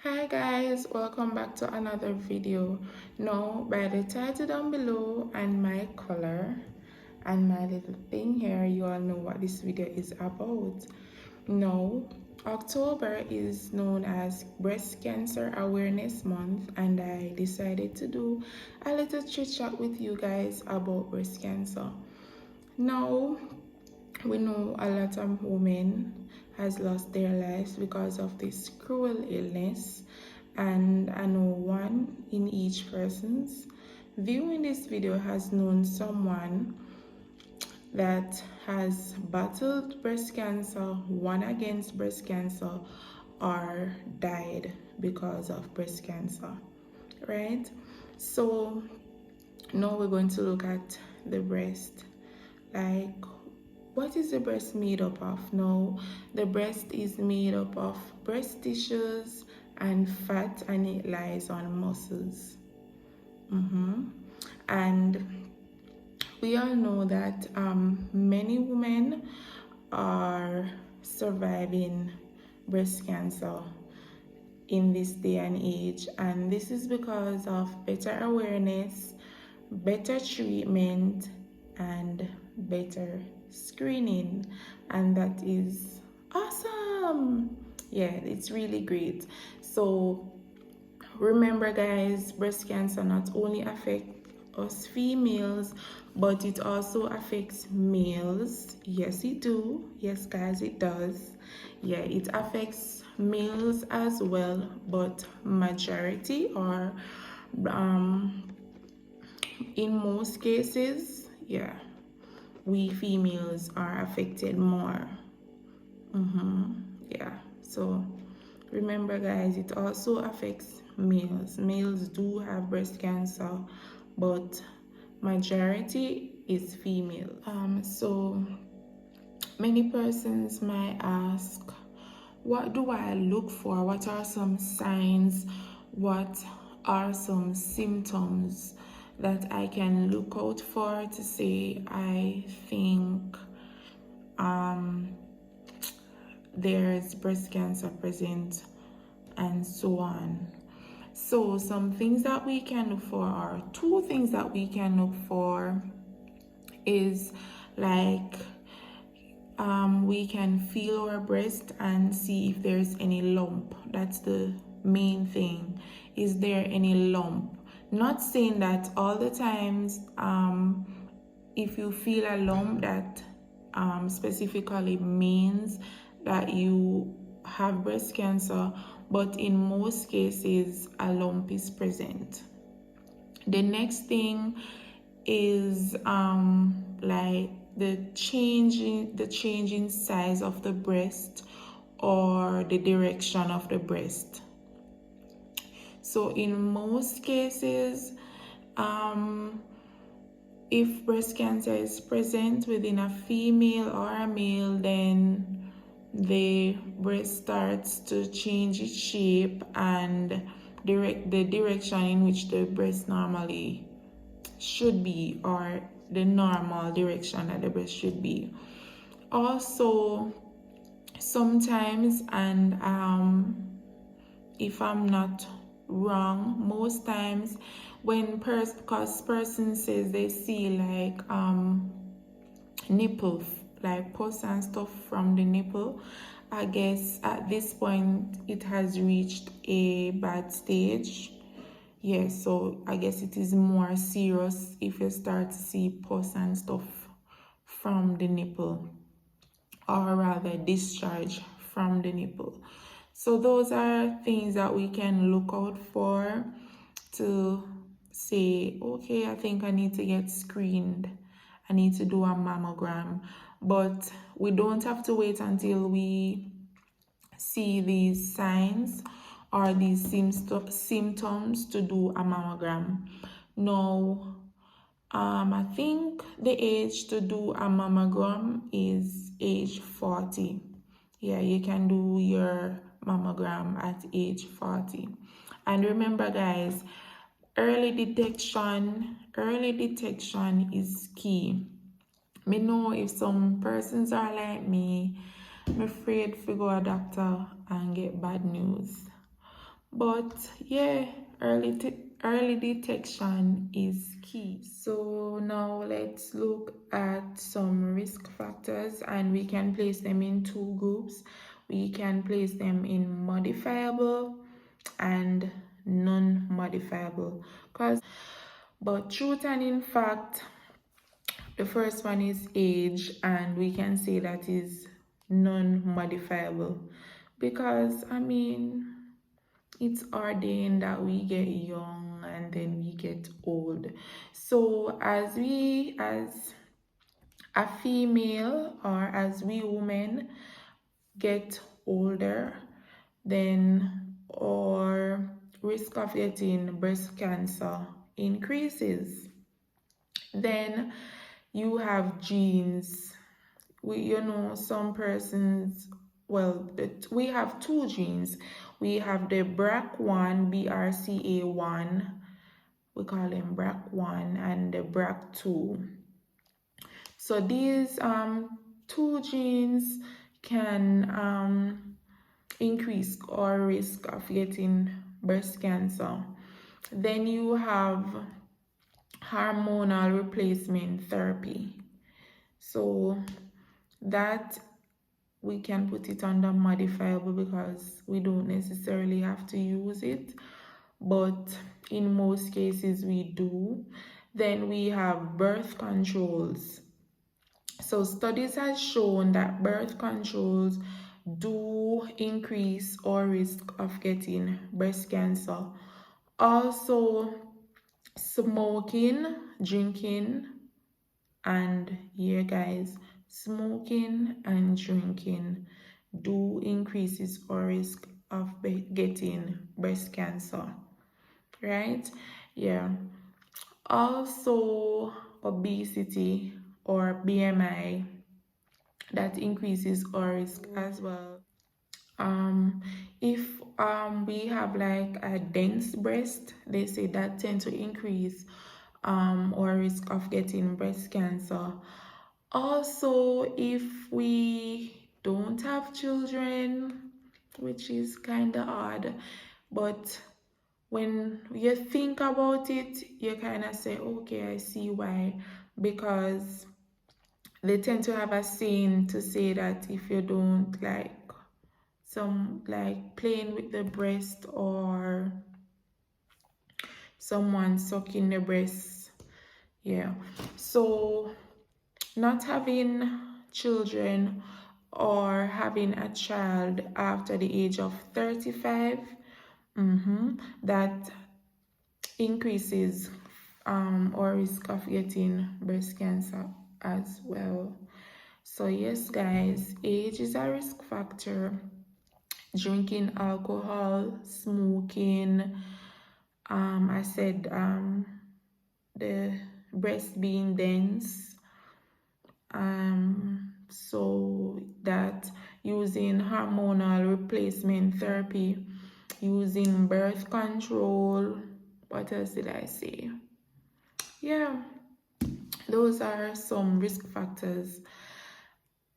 Hi guys, welcome back to another video. Now, by the title down below and my color and my little thing here, you all know what this video is about. Now, October is known as Breast Cancer Awareness Month, and I decided to do a little chit chat with you guys about breast cancer. Now, we know a lot of women has lost their lives because of this cruel illness, and I know one in each person's viewing this video has known someone that has battled breast cancer, won against breast cancer, or died because of breast cancer, right? So now we're going to look at the breast. Like, what is the breast made up of? Now, the breast is made up of breast tissues and fat, and it lies on muscles. And we all know that many women are surviving breast cancer in this day and age, and this is because of better awareness, better treatment, and better screening, and that is awesome. Yeah, it's really great. So remember guys, breast cancer not only affects us females, but it also affects males. Yes, it do. Yes guys, it does. Yeah, it affects males as well, but majority, or in most cases, yeah, we females are affected more. Yeah, so remember guys, it also affects males. Males do have breast cancer, but majority is female. So many persons might ask, what do I look for? What are some signs? What are some symptoms that I can look out for to say I think there's breast cancer present, and so on? So some things that we can look for, or two things that we can look for, is like we can feel our breast and see if there's any lump. That's the main thing. Is there any lump? Not saying that all the times if you feel a lump, that specifically means that you have breast cancer, but in most cases a lump is present. The next thing is like the change in size of the breast, or the direction of the breast. So in most cases, if breast cancer is present within a female or a male, then the breast starts to change its shape and the direction in which the breast normally should be, or the normal direction that the breast should be. Also, sometimes, and if I'm not wrong, most times when person says they see like nipple, like pus and stuff from the nipple, I guess at this point it has reached a bad stage. Yeah, so I guess it is more serious if you start to see pus and stuff from the nipple, or rather discharge from the nipple. So those are things that we can look out for to say, okay, I think I need to get screened. I need to do a mammogram. But we don't have to wait until we see these signs or these symptoms to do a mammogram. Now, I think the age to do a mammogram is age 40. Yeah, you can do your mammogram at age 40. And remember guys, early detection is key. Me know if some persons are like me, I'm afraid to go to a doctor and get bad news. But yeah, early detection is key. So now let's look at some risk factors, and we can place them in two groups. We can place them in modifiable and non-modifiable. But truth and in fact, the first one is age, and we can say that is non-modifiable because I mean it's ordained that we get young and then we get old. So as a female, or as we women get older, then our risk of getting breast cancer increases. Then you have genes. Some persons, well, we have two genes. We have the BRCA1, BRCA1, we call them BRCA1, and the BRCA2. So these two genes can increase our risk of getting breast cancer. Then you have hormonal replacement therapy. So that we can put it under modifiable because we don't necessarily have to use it, but in most cases we do. Then we have birth controls. So studies have shown that birth controls do increase our risk of getting breast cancer. Also, smoking, drinking, and yeah guys, smoking and drinking do increases our risk of getting breast cancer, right? Yeah. Also, obesity or BMI, that increases our risk as well. If we have like a dense breast, they say that tend to increase our risk of getting breast cancer. Also, if we don't have children, which is kind of odd, but when you think about it, you kind of say, okay, I see why, because they tend to have a saying to say that if you don't like playing with the breast or someone sucking the breast, yeah. So not having children or having a child after the age of 35, that increases our risk of getting breast cancer as well. So yes guys, age is a risk factor. Drinking alcohol, smoking, I said the breast being dense, so that using hormonal replacement therapy, using birth control, what else did I say? Yeah, those are some risk factors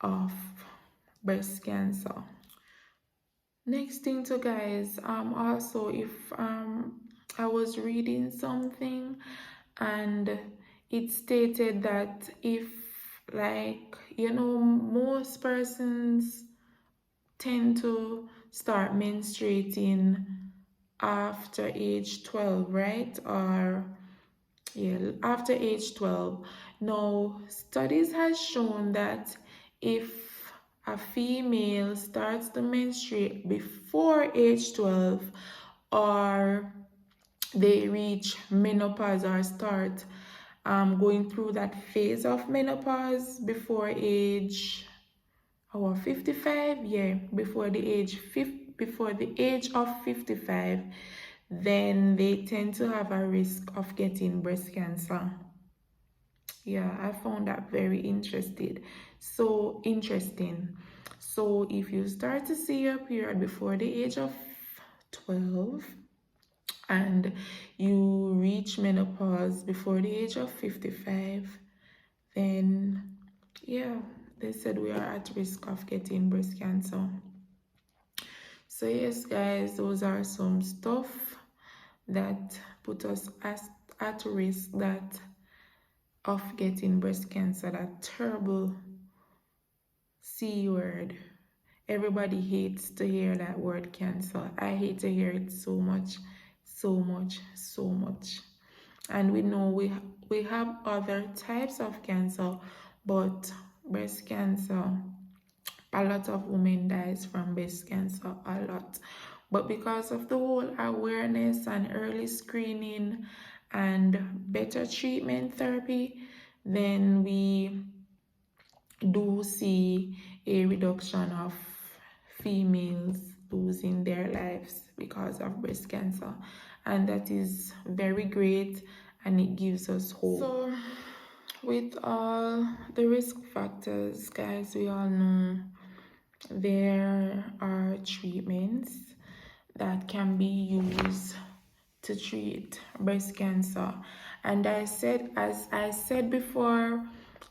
of breast cancer. Next thing to guys, also if I was reading something and it stated that if most persons tend to start menstruating after age 12, right? Or yeah, after age 12. Now, studies has shown that if a female starts to menstruate before age 12, or they reach menopause or start going through that phase of menopause before age 55, yeah, before the age of 55, then they tend to have a risk of getting breast cancer. Yeah, I found that very interesting. So if you start to see your period before the age of 12 and you reach menopause before the age of 55, then yeah, they said we are at risk of getting breast cancer. So yes guys, those are some stuff that put us at risk of getting breast cancer, that terrible C word. Everybody hates to hear that word, cancer. I hate to hear it so much, so much, so much. And we know we have other types of cancer, but breast cancer, a lot of women dies from breast cancer, a lot. But because of the whole awareness and early screening and better treatment therapy, then we do see a reduction of females losing their lives because of breast cancer, and that is very great, and it gives us hope. So with all the risk factors, guys, we all know there are treatments that can be used to treat breast cancer. And as I said before,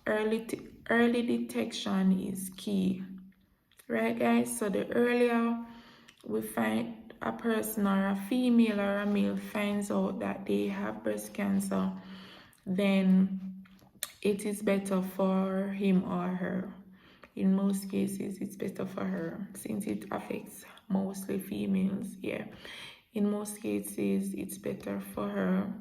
early detection is key, right guys? So the earlier we find a person, or a female or a male finds out that they have breast cancer, then it is better for him or her. In most cases, it's better for her, since it affects mostly females. Yeah, in most cases it's better for her.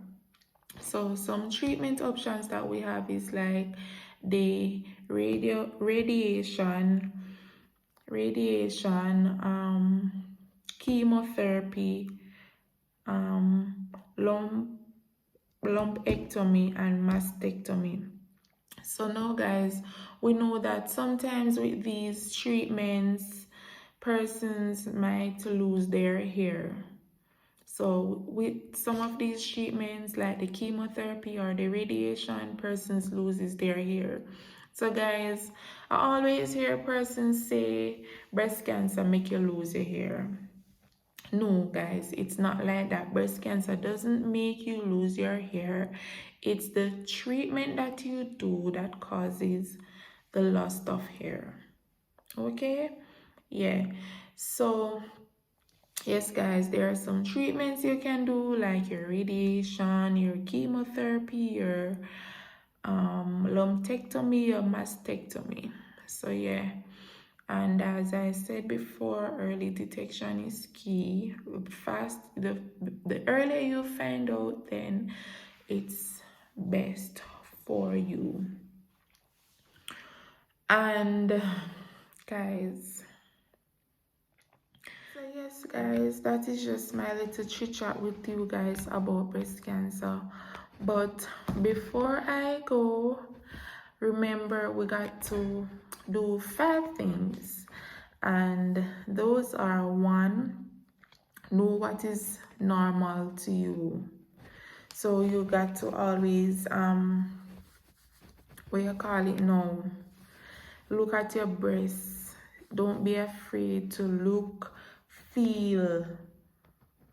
So some treatment options that we have is like the radiation, chemotherapy, lumpectomy, and mastectomy. So now guys, we know that sometimes with these treatments, persons might lose their hair. So with some of these treatments, like the chemotherapy or the radiation, persons loses their hair. So guys, I always hear persons say breast cancer make you lose your hair. No guys, it's not like that. Breast cancer doesn't make you lose your hair. It's the treatment that you do that causes the loss of hair. Okay? Yeah. So yes guys, there are some treatments you can do, like your radiation, your chemotherapy, your lumpectomy, or mastectomy. So yeah, and as I said before, early detection is key. The earlier you find out, then it's best for you. And guys, so yes guys, that is just my little chit chat with you guys about breast cancer. But before I go, remember we got to do 5 things, and those are: 1, know what is normal to you. So you got to always what you call it now, look at your breasts. Don't be afraid to look, feel,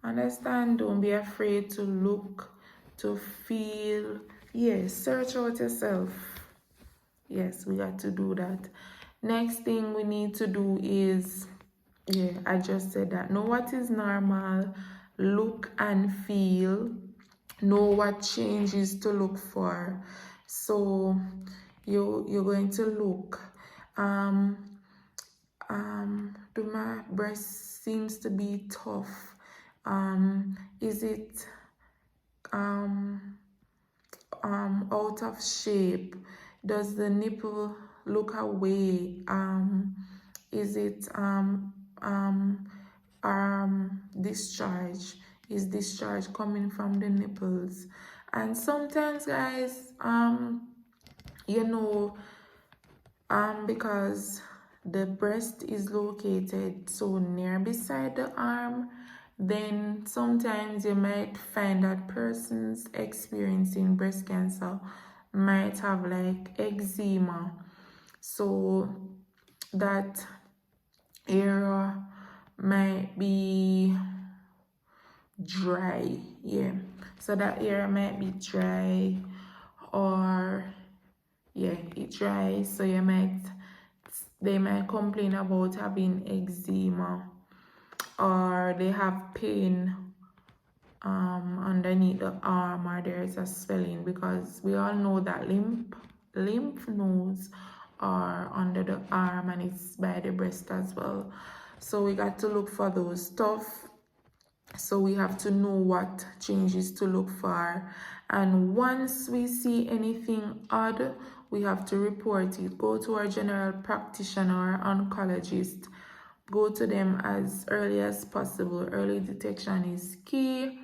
understand? Don't be afraid to look, to feel. Yes, search out yourself. Yes, we got to do that. Next thing we need to do is, yeah, I just said that. Know what is normal, look and feel, know what changes to look for. So you're going to look, do my breast seems to be tough, is it out of shape, does the nipple look away, is it discharge, is discharge coming from the nipples? And sometimes guys, you know, because the breast is located so near beside the arm, then sometimes you might find that persons experiencing breast cancer might have like eczema. So that area might be dry. Yeah, so that area might be dry, or yeah, it dries. So they might complain about having eczema. or they have pain underneath the arm, or there's a swelling, because we all know that lymph nodes are under the arm and it's by the breast as well. So we got to look for those stuff. So we have to know what changes to look for, and once we see anything odd, we have to report it. Go to our general practitioner or oncologist. Go to them as early as possible. Early detection is key,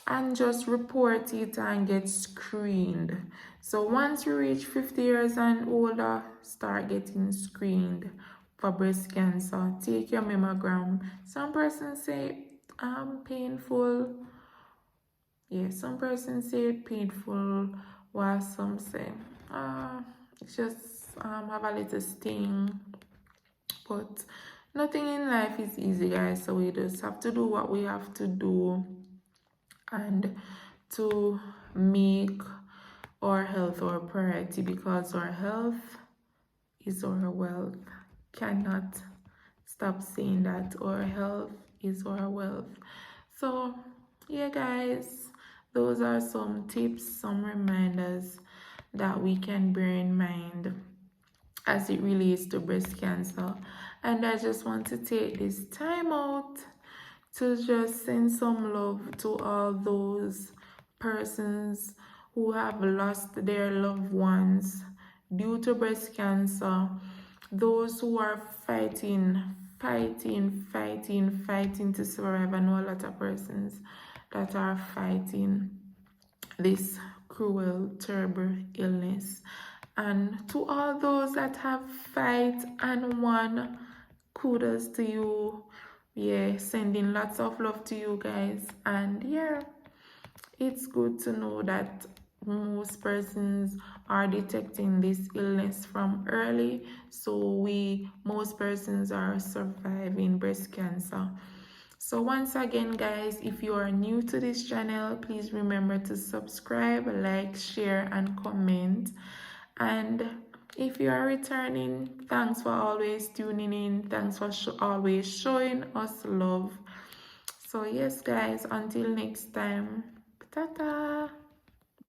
and just report it and get screened. So once you reach 50 years and older, start getting screened for breast cancer. Take your mammogram. Some persons say painful. Yeah, some persons say painful, while some say it's just have a little sting. But nothing in life is easy, guys, so we just have to do what we have to do and to make our health our priority, because our health is our wealth. Cannot stop saying that. Our health is our wealth. So yeah, guys, those are some tips, some reminders that we can bear in mind as it relates to breast cancer. And I just want to take this time out to just send some love to all those persons who have lost their loved ones due to breast cancer, those who are fighting to survive. I know a lot of persons that are fighting this cruel, terrible illness. And to all those that have fight and won, kudos to you. Yeah, sending lots of love to you guys. And yeah, it's good to know that most persons are detecting this illness from early, so most persons are surviving breast cancer. So once again, guys, if you are new to this channel, please remember to subscribe, like, share, and comment. And if you are returning, thanks for always tuning in. Thanks for always showing us love. So yes, guys, until next time, ta-ta.